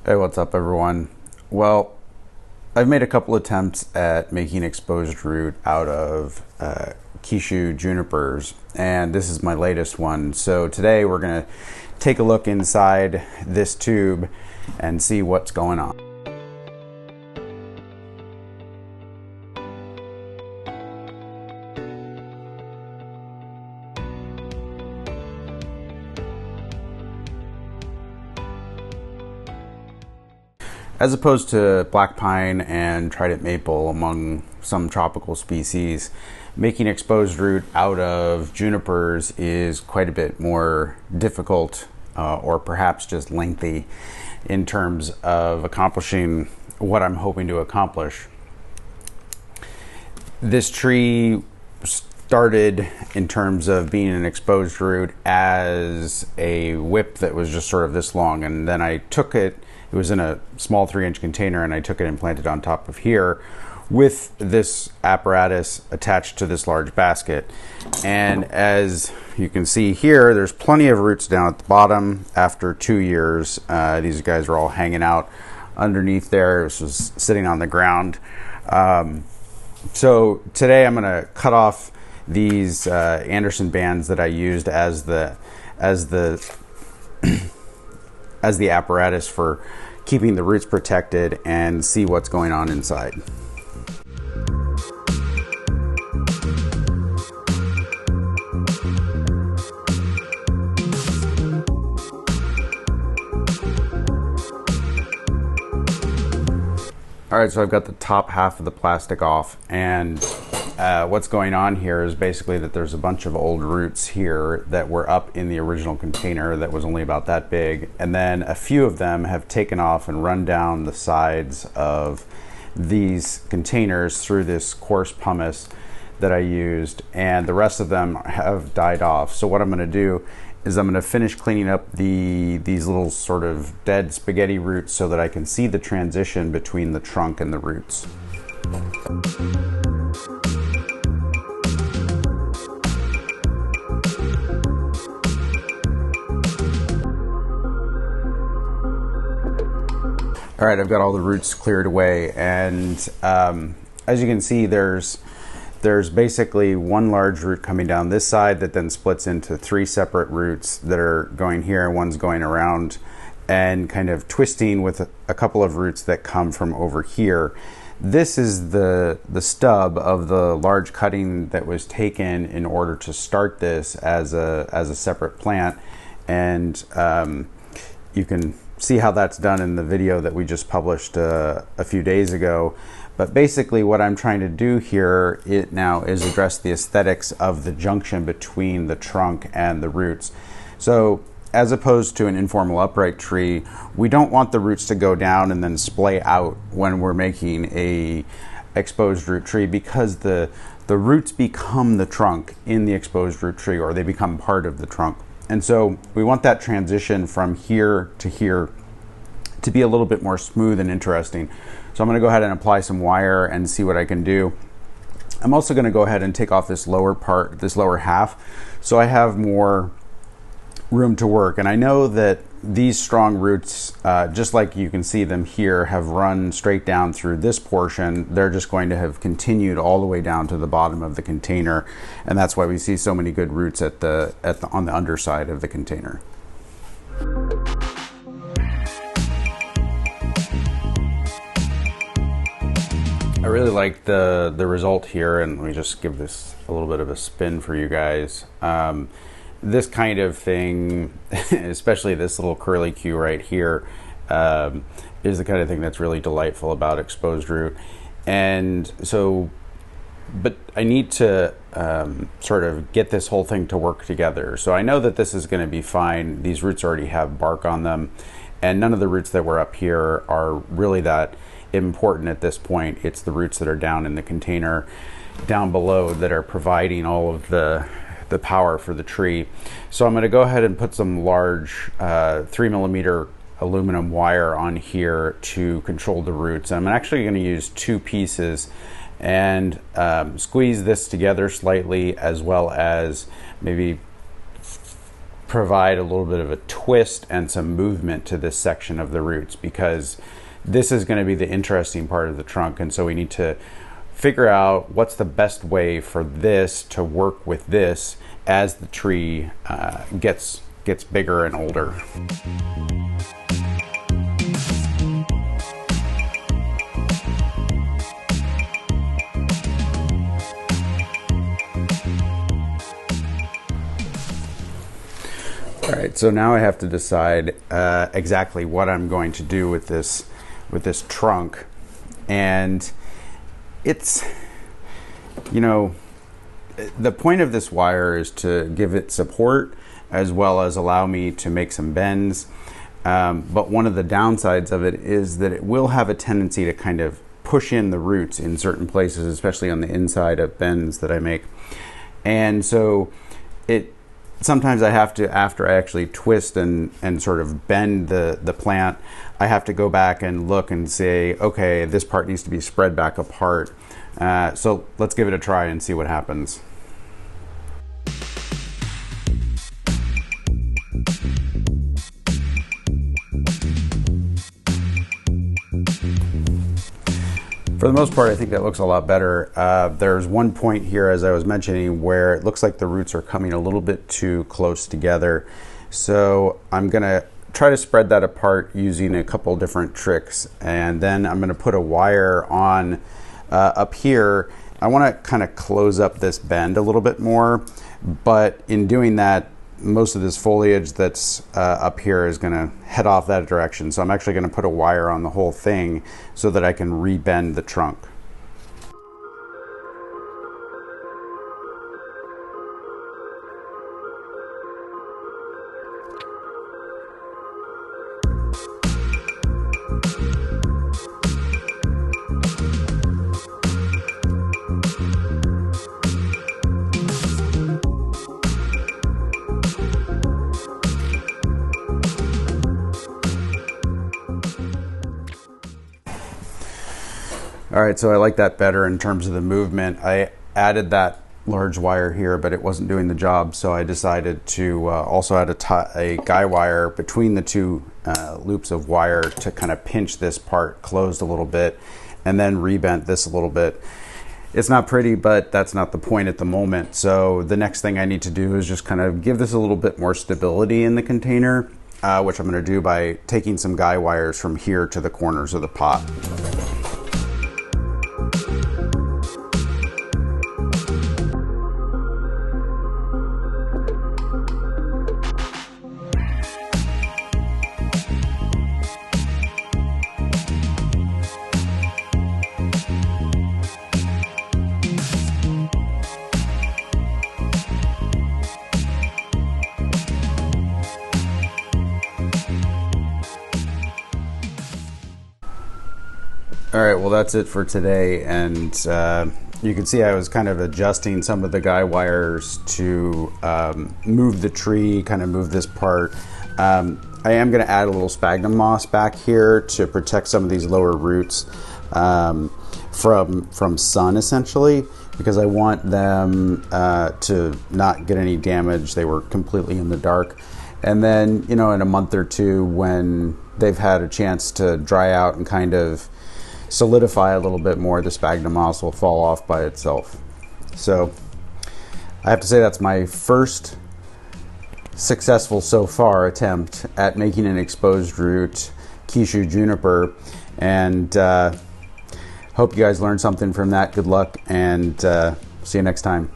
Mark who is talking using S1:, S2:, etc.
S1: Hey, what's up everyone? Well, I've made a couple attempts at making exposed root out of Kishu Junipers, and this is my latest one. So today we're going to take a look inside this tube and see what's going on. As opposed to black pine and Trident maple among some tropical species, making exposed root out of junipers is quite a bit more difficult or perhaps just lengthy in terms of accomplishing what I'm hoping to accomplish. This tree started in terms of being an exposed root as a whip that was just sort of this long, and then I took it. It was in a small 3-inch container, and I took it and planted on top of here with this apparatus attached to this large basket. And as you can see here, there's plenty of roots down at the bottom after 2 years. These guys are all hanging out underneath there. This was sitting on the ground. So today I'm going to cut off these Anderson bands that I used as the apparatus for keeping the roots protected and see what's going on inside. All right, so I've got the top half of the plastic off, and what's going on here is basically that there's a bunch of old roots here that were up in the original container that was only about that big, and then a few of them have taken off and run down the sides of these containers through this coarse pumice that I used, and the rest of them have died off. So what I'm going to do is I'm going to finish cleaning up these little sort of dead spaghetti roots so that I can see the transition between the trunk and the roots. All right, I've got all the roots cleared away, and as you can see, there's basically one large root coming down this side that then splits into 3 separate roots that are going here, and one's going around and kind of twisting with a couple of roots that come from over here. This is the stub of the large cutting that was taken in order to start this as a separate plant, and you can see how that's done in the video that we just published a few days ago. But basically what I'm trying to do here now is address the aesthetics of the junction between the trunk and the roots. So as opposed to an informal upright tree, we don't want the roots to go down and then splay out when we're making a exposed root tree, because the roots become the trunk in the exposed root tree, or they become part of the trunk. And so we want that transition from here to here to be a little bit more smooth and interesting. So I'm going to go ahead and apply some wire and see what I can do. I'm also going to go ahead and take off this lower part, this lower half, so I have more room to work. And I know that these strong roots, just like you can see them here, have run straight down through this portion. They're just going to have continued all the way down to the bottom of the container, and that's why we see so many good roots on the underside of the container. I really like the result here, and let me just give this a little bit of a spin for you guys. This kind of thing, especially this little curly Q right here, is the kind of thing that's really delightful about exposed root. And so, but I need to sort of get this whole thing to work together. So I know that this is going to be fine. These roots already have bark on them, and none of the roots that were up here are really that important at this point. It's the roots that are down in the container down below that are providing all of the power for the tree. So I'm going to go ahead and put some large 3mm aluminum wire on here to control the roots. I'm actually going to use 2 pieces and squeeze this together slightly, as well as maybe provide a little bit of a twist and some movement to this section of the roots, because this is going to be the interesting part of the trunk. And so we need to figure out what's the best way for this to work with this as the tree gets bigger and older. All right, so now I have to decide exactly what I'm going to do with this trunk. And it's, you know, the point of this wire is to give it support as well as allow me to make some bends. But one of the downsides of it is that it will have a tendency to kind of push in the roots in certain places, especially on the inside of bends that I make. And so sometimes I have to, after I actually twist and sort of bend the plant, I have to go back and look and say, okay, this part needs to be spread back apart. So let's give it a try and see what happens. For the most part, I think that looks a lot better. There's one point here, as I was mentioning, where it looks like the roots are coming a little bit too close together. So I'm gonna try to spread that apart using a couple different tricks. And then I'm gonna put a wire on up here. I wanna kind of close up this bend a little bit more, but in doing that, most of this foliage that's up here is going to head off that direction. So I'm actually going to put a wire on the whole thing so that I can rebend the trunk. All right, so I like that better in terms of the movement. I added that large wire here, but it wasn't doing the job, so I decided to also add a guy wire between the two loops of wire to kind of pinch this part closed a little bit, and then rebent this a little bit. It's not pretty, but that's not the point at the moment. So the next thing I need to do is just kind of give this a little bit more stability in the container, which I'm going to do by taking some guy wires from here to the corners of the pot. All right, well, that's it for today. And you can see I was kind of adjusting some of the guy wires to move the tree, kind of move this part. I am going to add a little sphagnum moss back here to protect some of these lower roots from sun, essentially, because I want them to not get any damage. They were completely in the dark. And then, you know, in a month or two, when they've had a chance to dry out and kind of solidify a little bit more, the sphagnum moss will fall off by itself. So I have to say that's my first successful so far attempt at making an exposed root Kishu Juniper, and hope you guys learned something from that. Good luck, and see you next time.